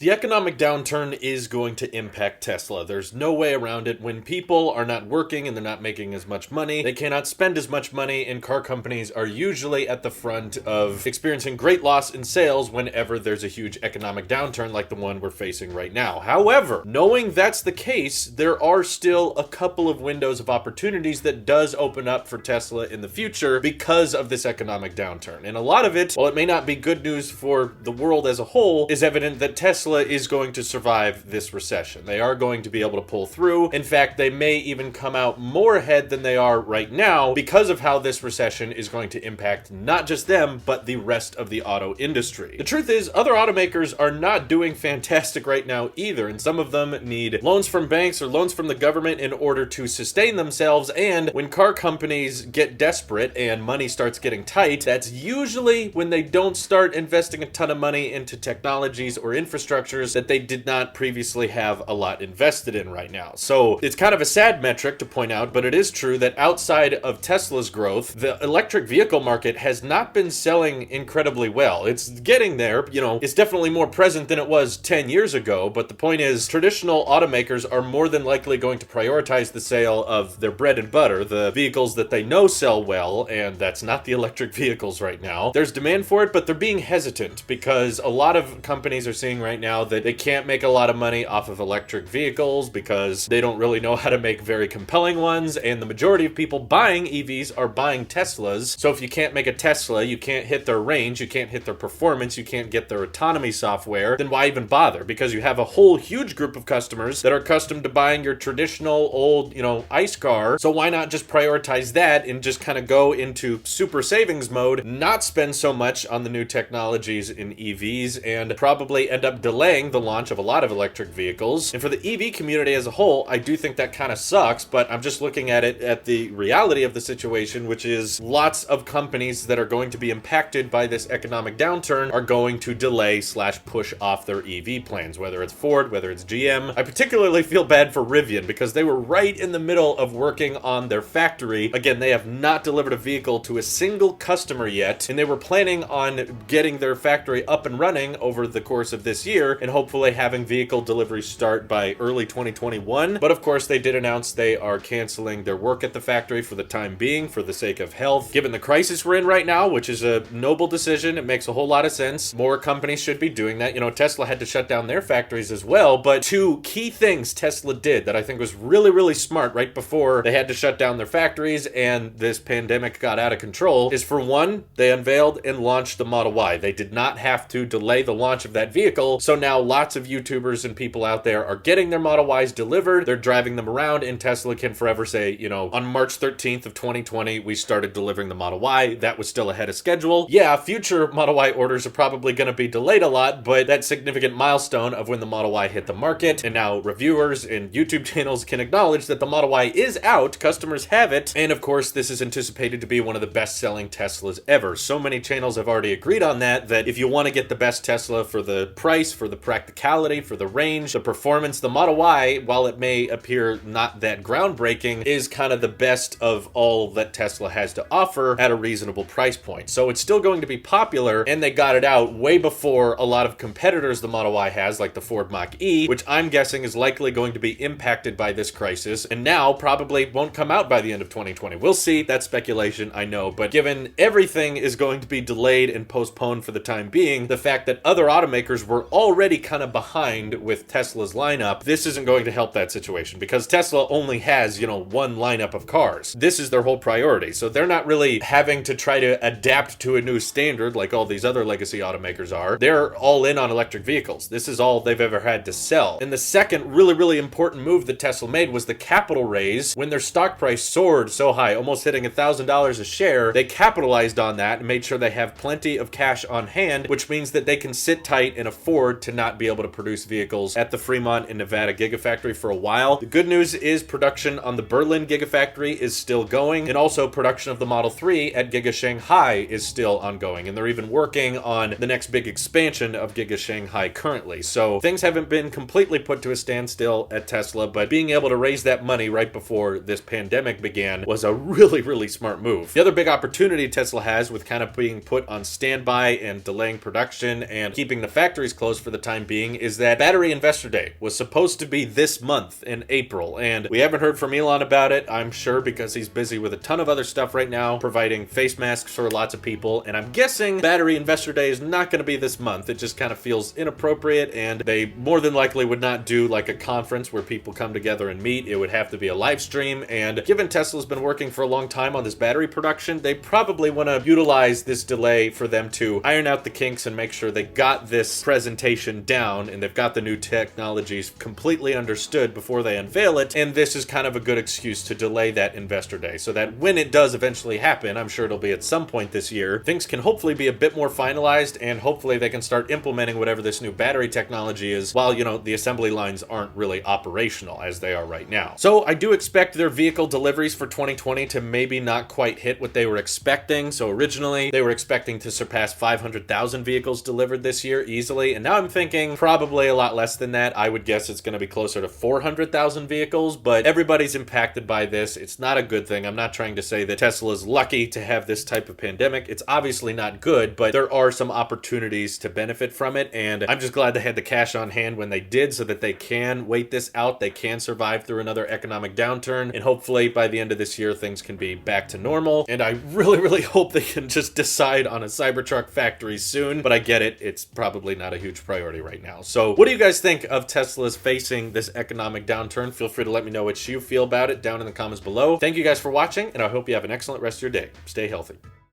The economic downturn is going to impact Tesla. There's no way around it. When people are not working and they're not making as much money, they cannot spend as much money, and car companies are usually at the front of experiencing great loss in sales whenever there's a huge economic downturn like the one we're facing right now. However, knowing that's the case, there are still a couple of windows of opportunities that does open up for Tesla in the future because of this economic downturn. And a lot of it, while it may not be good news for the world as a whole, is evident that Tesla is going to survive this recession. They are going to be able to pull through. In fact, they may even come out more ahead than they are right now because of how this recession is going to impact not just them, but the rest of the auto industry. The truth is, other automakers are not doing fantastic right now either, and some of them need loans from banks or loans from the government in order to sustain themselves. And when car companies get desperate and money starts getting tight, that's usually when they don't start investing a ton of money into technologies or infrastructures that they did not previously have a lot invested in right now. So it's kind of a sad metric to point out, but it is true that outside of Tesla's growth, the electric vehicle market has not been selling incredibly well. It's getting there, it's definitely more present than it was 10 years ago, but the point is, traditional automakers are more than likely going to prioritize the sale of their bread and butter, the vehicles that they know sell well, and that's not the electric vehicles right now. There's demand for it, but they're being hesitant because a lot of companies are seeing right now that they can't make a lot of money off of electric vehicles because they don't really know how to make very compelling ones, and the majority of people buying EVs are buying Teslas. So if you can't make a Tesla, you can't hit their range, you can't hit their performance, you can't get their autonomy software, then why even bother? Because you have a whole huge group of customers that are accustomed to buying your traditional old, ICE car. So why not just prioritize that and just kind of go into super savings mode, not spend so much on the new technologies in EVs, and probably end up delaying the launch of a lot of electric vehicles. And for the EV community as a whole, I do think that kind of sucks, but I'm just looking at it at the reality of the situation, which is lots of companies that are going to be impacted by this economic downturn are going to delay/push off their EV plans, whether it's Ford, whether it's GM. I particularly feel bad for Rivian because they were right in the middle of working on their factory. Again, they have not delivered a vehicle to a single customer yet, and they were planning on getting their factory up and running over the course of this year and hopefully having vehicle deliveries start by early 2021. But of course, they did announce they are canceling their work at the factory for the time being for the sake of health. Given the crisis we're in right now, which is a noble decision, it makes a whole lot of sense. More companies should be doing that. Tesla had to shut down their factories as well, but two key things Tesla did that I think was really, really smart right before they had to shut down their factories and this pandemic got out of control is, for one, they unveiled and launched the Model Y. They did not have to delay the launch of that vehicle, so now lots of YouTubers and people out there are getting their Model Ys delivered, they're driving them around, and Tesla can forever say, on March 13th of 2020, we started delivering the Model Y. That was still ahead of schedule. Yeah, future Model Y orders are probably going to be delayed a lot, but that significant milestone of when the Model Y hit the market, and now reviewers and YouTube channels can acknowledge that the Model Y is out, customers have it, and of course, this is anticipated to be one of the best-selling Teslas ever. So many channels have already agreed on that if you want to get the best Tesla for the price, for the practicality, for the range, the performance, the Model Y, while it may appear not that groundbreaking, is kind of the best of all that Tesla has to offer at a reasonable price point. So it's still going to be popular, and they got it out way before a lot of competitors the Model Y has, like the Ford Mach-E, which I'm guessing is likely going to be impacted by this crisis, and now probably won't come out by the end of 2020. We'll see. That's speculation, I know, but given everything is going to be delayed and postponed for the time being, the fact that other automakers were already kind of behind with Tesla's lineup, this isn't going to help that situation because Tesla only has, one lineup of cars. This is their whole priority. So they're not really having to try to adapt to a new standard like all these other legacy automakers are. They're all in on electric vehicles. This is all they've ever had to sell. And the second really, really important move that Tesla made was the capital raise. When their stock price soared so high, almost hitting $1,000 a share, they capitalized on that and made sure they have plenty of cash on hand, which means that they can sit tight and afford to not be able to produce vehicles at the Fremont and Nevada Gigafactory for a while. The good news is production on the Berlin Gigafactory is still going, and also production of the Model 3 at Giga Shanghai is still ongoing, and they're even working on the next big expansion of Giga Shanghai currently. So things haven't been completely put to a standstill at Tesla, but being able to raise that money right before this pandemic began was a really, really smart move. The other big opportunity Tesla has with kind of being put on standby and delaying production and keeping the factories closed for for the time being is that Battery Investor Day was supposed to be this month in April, and we haven't heard from Elon about it, I'm sure, because he's busy with a ton of other stuff right now, providing face masks for lots of people, and I'm guessing Battery Investor Day is not going to be this month. It just kind of feels inappropriate, and they more than likely would not do like a conference where people come together and meet. It would have to be a live stream, and given Tesla's been working for a long time on this battery production, they probably want to utilize this delay for them to iron out the kinks and make sure they got this presentation down and they've got the new technologies completely understood before they unveil it, and this is kind of a good excuse to delay that Investor Day so that when it does eventually happen, I'm sure it'll be at some point this year, things can hopefully be a bit more finalized and hopefully they can start implementing whatever this new battery technology is while, you know, the assembly lines aren't really operational as they are right now. So I do expect their vehicle deliveries for 2020 to maybe not quite hit what they were expecting. So originally they were expecting to surpass 500,000 vehicles delivered this year easily, and now I'm thinking probably a lot less than that. I would guess it's going to be closer to 400,000 vehicles, but everybody's impacted by this. It's not a good thing. I'm not trying to say that Tesla's lucky to have this type of pandemic. It's obviously not good, but there are some opportunities to benefit from it, and I'm just glad they had the cash on hand when they did so that they can wait this out. They can survive through another economic downturn, and hopefully by the end of this year things can be back to normal. And I really hope they can just decide on a Cybertruck factory soon, but I get it, it's probably not a huge priority right now. So what do you guys think of Tesla's facing this economic downturn? Feel free to let me know what you feel about it down in the comments below. Thank you guys for watching, and I hope you have an excellent rest of your day. Stay healthy.